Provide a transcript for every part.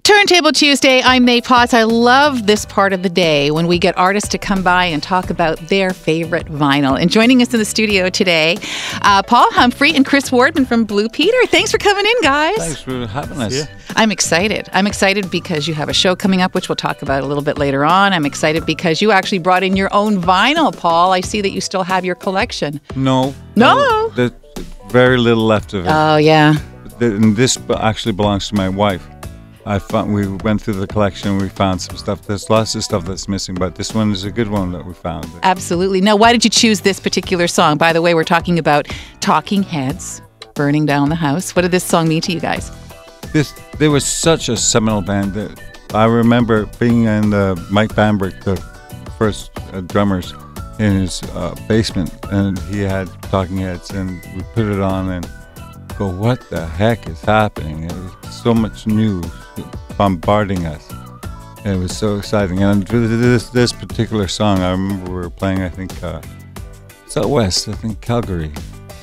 Turntable Tuesday, I'm May Potts. I love this part of the day when we get artists to come by and talk about their favorite vinyl. And joining us in the studio today, Paul Humphrey and Chris Wardman from Blue Peter. Thanks for coming in, guys. Thanks for having us. Yeah. I'm excited. I'm excited because you have a show coming up, which we'll talk about a little bit later on. I'm excited because you actually brought in your own vinyl, Paul. I see that you still have your collection. No. There's very little left of it. Oh, yeah. And this actually belongs to my wife. We went through the collection, we found some stuff. There's lots of stuff that's missing, but this one is a good one that we found. Absolutely. Now, why did you choose this particular song? By the way, we're talking about Talking Heads, Burning Down the House. What did this song mean to you guys? They were such a seminal band that I remember being in Mike Bambrick, the first drummers, in his basement, and he had Talking Heads, and we put it on and go, what the heck is happening? It was so much news bombarding us. And it was so exciting. And this particular song, I remember we were playing, I think, it's out west, I think Calgary.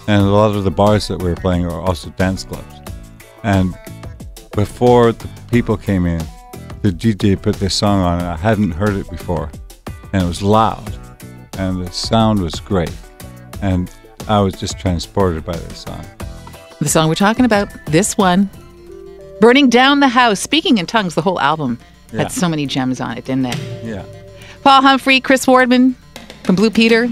And a lot of the bars that we were playing are also dance clubs. And before the people came in, the DJ put this song on, and I hadn't heard it before. And it was loud, and the sound was great. And I was just transported by this song. The song we're talking about, this one, Burning Down the House. Speaking in Tongues, the whole album had so many gems on it, didn't it? Yeah. Paul Humphrey, Chris Wardman from Blue Peter,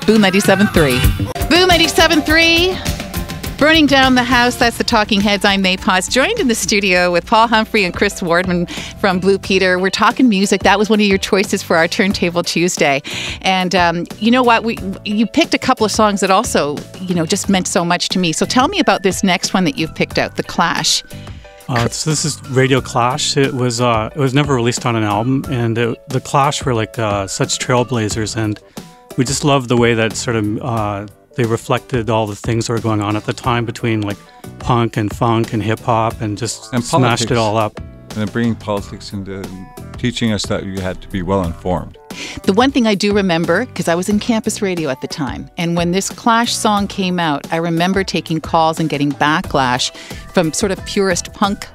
Boom 97.3. Boom 97.3, Burning Down the House. That's the Talking Heads. I'm May Potts, joined in the studio with Paul Humphrey and Chris Wardman from Blue Peter. We're talking music. That was one of your choices for our Turntable Tuesday. And you know what? You picked a couple of songs that also, just meant so much to me. So tell me about this next one that you've picked out, The Clash. So this is Radio Clash. It was never released on an album, and the Clash were like such trailblazers, and we just loved the way that sort of they reflected all the things that were going on at the time between like punk and funk and hip hop, and just smashed it all up. And bringing politics into teaching us that you had to be well informed. The one thing I do remember, because I was in campus radio at the time, and when this Clash song came out, I remember taking calls and getting backlash from sort of purist punk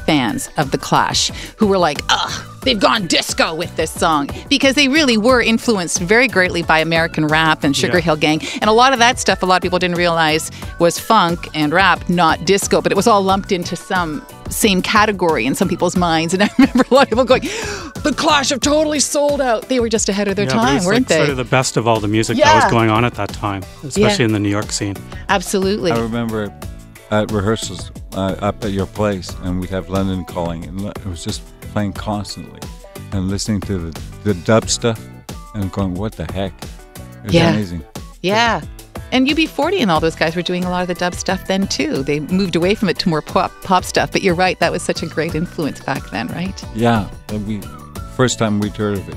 fans of the Clash who were like, ugh, they've gone disco with this song, because they really were influenced very greatly by American rap and Sugar Hill Gang. And a lot of that stuff, a lot of people didn't realize was funk and rap, not disco, but it was all lumped into some same category in some people's minds. And I remember a lot of people going, the Clash have totally sold out. They were just ahead of their time, weren't they? Sort of the best of all the music that was going on at that time, especially in the New York scene. Absolutely. I remember at rehearsals up at your place, and we'd have London Calling, and it was just playing constantly, and listening to the dub stuff and going, what the heck? It was amazing. Yeah. And UB40 and all those guys were doing a lot of the dub stuff then too. They moved away from it to more pop stuff, but you're right, that was such a great influence back then, right? Yeah. First time we'd heard of it,